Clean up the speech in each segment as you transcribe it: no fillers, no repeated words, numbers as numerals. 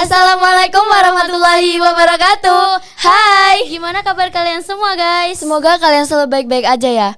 Assalamualaikum warahmatullahi wabarakatuh. Hai, Gimana kabar kalian semua guys? semoga kalian selalu baik-baik aja ya.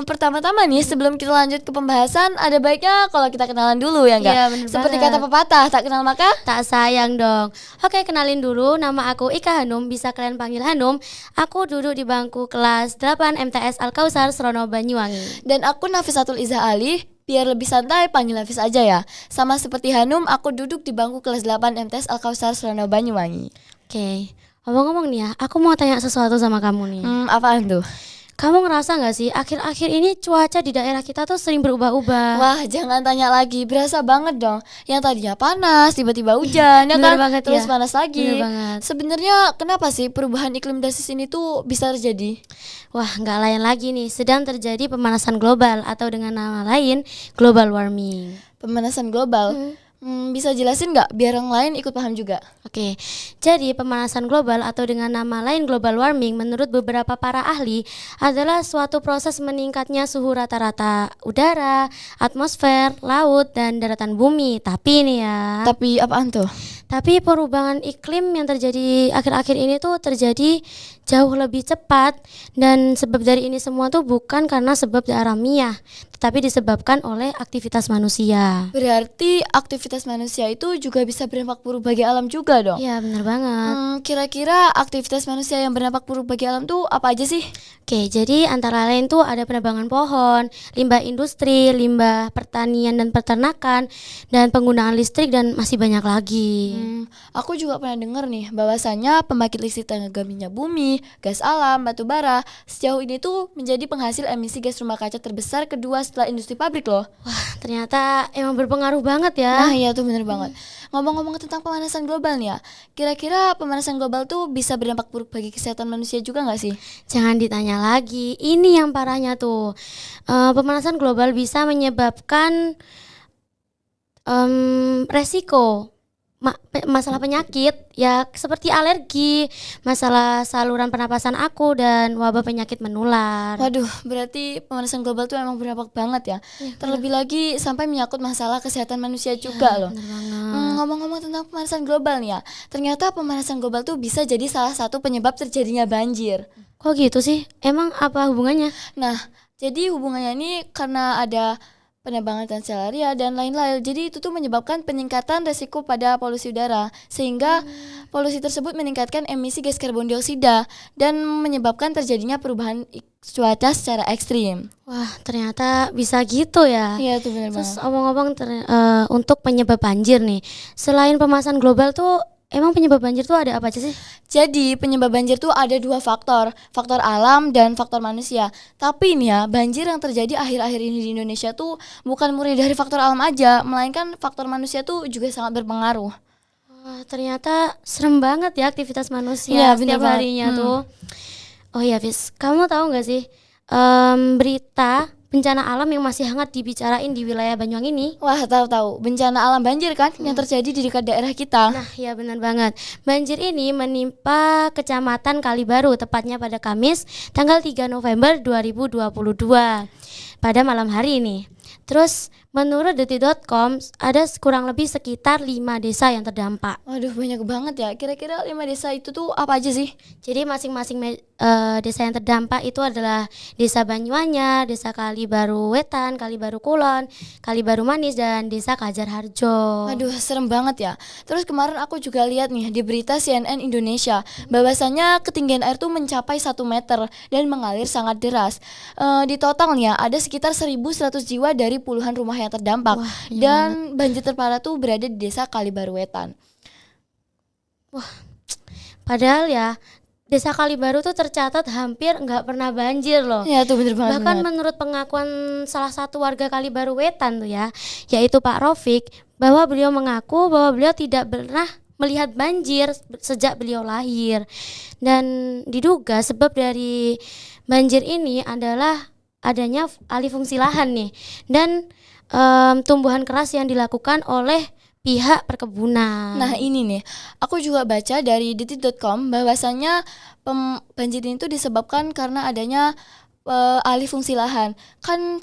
Pertama-tama nih, sebelum kita lanjut ke pembahasan, ada baiknya kalau kita kenalan dulu ya enggak? Iya, bener Seperti banget. kata pepatah, tak kenal maka Tak sayang dong. Oke, kenalin dulu, nama aku Ika Hanum, bisa kalian panggil Hanum. Aku duduk di bangku kelas 8 MTS Al Kausar Serono Banyuwangi. dan aku Nafisatul Izzah Ali. Biar lebih santai, panggil Hafiz aja ya. Sama seperti Hanum, aku duduk di bangku kelas 8 MTS Al Kausar Serono Banyuwangi. Oke, ngomong-ngomong nih ya, aku mau tanya sesuatu sama kamu nih. Apaan tuh? Kamu ngerasa gak sih akhir-akhir ini cuaca di daerah kita tuh sering berubah-ubah? Wah, jangan tanya lagi, berasa banget dong. Yang tadinya panas, tiba-tiba hujan, ya Bener kan? banget Terus ya. panas lagi. Bener banget. Sebenarnya kenapa sih perubahan iklim drastis ini tuh bisa terjadi? Wah, nggak lain lagi nih, sedang terjadi pemanasan global atau dengan nama lain global warming. Pemanasan global. Bisa jelasin nggak biar yang lain ikut paham juga? Oke, jadi pemanasan global atau dengan nama lain global warming menurut beberapa para ahli adalah suatu proses meningkatnya suhu rata-rata udara, atmosfer, laut, dan daratan bumi. Tapi nih ya, Tapi apaan tuh? tapi perubahan iklim yang terjadi akhir-akhir ini tuh terjadi jauh lebih cepat, dan sebab dari ini semua tuh bukan karena sebab alamiah, tetapi disebabkan oleh aktivitas manusia. Berarti aktivitas manusia itu juga bisa berdampak buruk bagi alam juga dong? Iya, benar banget. Kira-kira aktivitas manusia yang berdampak buruk bagi alam tuh apa aja sih? Oke, jadi antara lain tuh ada penebangan pohon, limbah industri, limbah pertanian dan peternakan, dan penggunaan listrik, dan masih banyak lagi. Aku juga pernah dengar nih bahwasanya pembangkit listrik tenaga minyak bumi, gas alam, batu bara sejauh ini tuh menjadi penghasil emisi gas rumah kaca terbesar kedua setelah industri pabrik loh. Wah, ternyata emang berpengaruh banget ya. Nah iya tuh bener banget. Ngomong-ngomong tentang pemanasan global nih ya, kira-kira pemanasan global tuh bisa berdampak buruk bagi kesehatan manusia juga nggak sih? Jangan ditanya lagi, ini yang parahnya tuh. Pemanasan global bisa menyebabkan resiko masalah penyakit ya, seperti alergi, masalah saluran pernapasan aku, dan wabah penyakit menular. Waduh, berarti pemanasan global tuh emang berdampak banget ya. Terlebih lagi sampai menyangkut masalah kesehatan manusia juga loh. Bener banget. Ngomong-ngomong tentang pemanasan global nih ya, ternyata pemanasan global tuh bisa jadi salah satu penyebab terjadinya banjir. Kok gitu sih? Emang apa hubungannya? Nah, jadi hubungannya ini karena ada penebangan transelaria dan lain-lain. Jadi itu tuh menyebabkan peningkatan resiko pada polusi udara, sehingga polusi tersebut meningkatkan emisi gas karbon dioksida dan menyebabkan terjadinya perubahan cuaca secara ekstrim. Wah, ternyata bisa gitu ya. Iya tuh benar Terus banget. omong-omong untuk penyebab banjir nih, selain pemanasan global tuh, emang penyebab banjir tuh ada apa aja sih? Jadi penyebab banjir tuh ada dua faktor, faktor alam dan faktor manusia. Tapi nih ya, banjir yang terjadi akhir-akhir ini di Indonesia tuh bukan murni dari faktor alam aja, melainkan faktor manusia tuh juga sangat berpengaruh. Wah, ternyata serem banget ya aktivitas manusia Iya, bener setiap banget. harinya tuh. Oh ya, Fis, kamu tahu nggak sih berita bencana alam yang masih hangat dibicarain di wilayah Banyuwangi ini? Wah, tahu-tahu bencana alam banjir kan yang terjadi di dekat daerah kita. Nah, ya benar banget. Banjir ini menimpa Kecamatan Kalibaru, tepatnya pada Kamis tanggal 3 November 2022 pada malam hari ini. Terus menurut detik.com ada kurang lebih sekitar 5 desa yang terdampak. Waduh, banyak banget ya. Kira-kira 5 desa itu tuh apa aja sih? Jadi masing-masing desa yang terdampak itu adalah Desa Banyuanyar, Desa Kalibaru Wetan, Kalibaru Kulon, Kalibaru Manis, dan Desa Kajar Harjo. Waduh, serem banget ya. Terus kemarin aku juga lihat nih di berita CNN Indonesia bahwasanya ketinggian air tuh mencapai 1 meter dan mengalir sangat deras. Di total nih ya ada sekitar 1.100 jiwa dari puluhan rumah yang terdampak. Wah, iya Dan banjir terparah tuh berada di Desa Kalibaru Wetan. Padahal ya Desa Kalibaru tuh tercatat hampir nggak pernah banjir loh. Ya tuh bener banget. Bahkan menurut pengakuan salah satu warga Kalibaru Wetan tuh ya, yaitu Pak Rofik, bahwa beliau mengaku bahwa beliau tidak pernah melihat banjir sejak beliau lahir. Dan diduga sebab dari banjir ini adalah adanya alih fungsi lahan nih, dan tumbuhan keras yang dilakukan oleh pihak perkebunan. Nah ini nih, aku juga baca dari detik.com bahwasanya banjir ini tuh disebabkan karena adanya alih fungsi lahan. Kan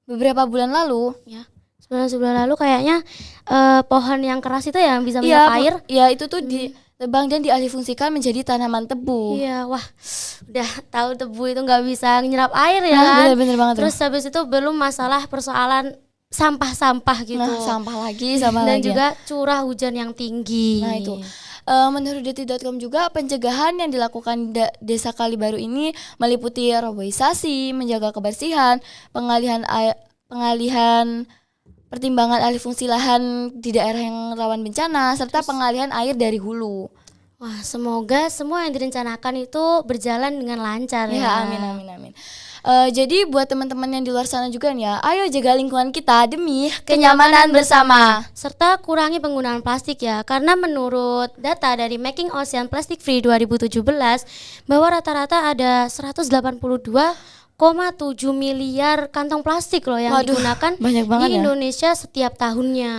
beberapa bulan lalu Ya. Sebulan lalu kayaknya pohon yang keras itu yang bisa Iya, menyerap air. iya itu tuh ditebang dan dialihfungsikan menjadi tanaman tebu. Iya, wah, udah tahu tebu itu nggak bisa nyerap air ya Nah, kan. bener-bener banget Terus habis itu belum masalah persoalan sampah-sampah gitu. Nah, sampah lagi, sampah Dan lagi. juga curah hujan yang tinggi. Nah itu menurut detik.com juga pencegahan yang dilakukan Desa Kalibaru ini meliputi roboisasi, menjaga kebersihan, pengalihan pertimbangan alih fungsi lahan di daerah yang rawan bencana, serta pengalihan air dari hulu. Wah, semoga semua yang direncanakan itu berjalan dengan lancar ya. Ya, amin amin amin. Jadi buat teman-teman yang di luar sana juga nih ya, ayo jaga lingkungan kita demi kenyamanan bersama. Serta kurangi penggunaan plastik ya, karena menurut data dari Making Ocean Plastic Free 2017 bahwa rata-rata ada 182,7 miliar kantong plastik loh yang Waduh, digunakan banyak banget di ya. Indonesia setiap tahunnya.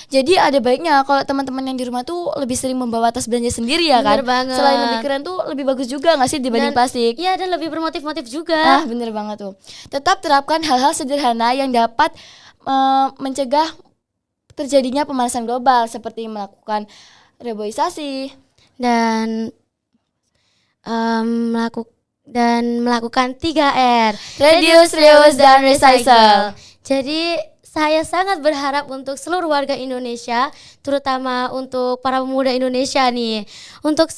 Jadi ada baiknya kalau teman-teman yang di rumah tuh lebih sering membawa tas belanja sendiri ya kan. Bener banget. Selain lebih keren tuh lebih bagus juga nggak sih dibanding plastik? Iya, dan lebih bermotif-motif juga. Bener banget tuh. Tetap terapkan hal-hal sederhana yang dapat mencegah terjadinya pemanasan global seperti melakukan reboisasi Dan melakukan 3R, reduce, reuse, dan recycle. Jadi saya sangat berharap untuk seluruh warga Indonesia, terutama untuk para pemuda Indonesia nih, untuk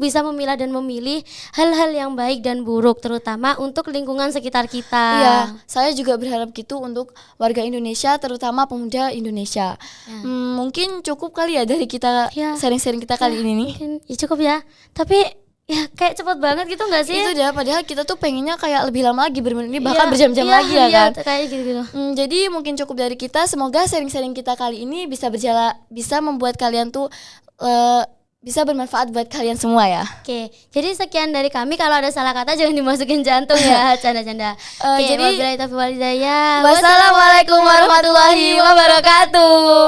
bisa memilah dan memilih hal-hal yang baik dan buruk, terutama untuk lingkungan sekitar kita. Iya, saya juga berharap gitu untuk warga Indonesia, terutama pemuda Indonesia. Mungkin cukup kali ya dari kita Ya. sharing-sharing kita kali ini nih. Mungkin ya cukup ya. Tapi ya kayak cepet banget gitu nggak sih? Itu dia, padahal kita tuh pengennya kayak lebih lama lagi, bermenit bahkan Iya, berjam-jam iya, lagi ya iya, kan. kayak gitu-gitu. Jadi mungkin cukup dari kita. Semoga sharing-sharing kita kali ini bisa membuat kalian tuh bisa bermanfaat buat kalian semua ya. Oke, jadi sekian dari kami. Kalau ada salah kata jangan dimasukin jantung ya, canda-canda. Oke, jadi wabillahi taufiq wal hidayah. wassalamualaikum warahmatullahi wabarakatuh.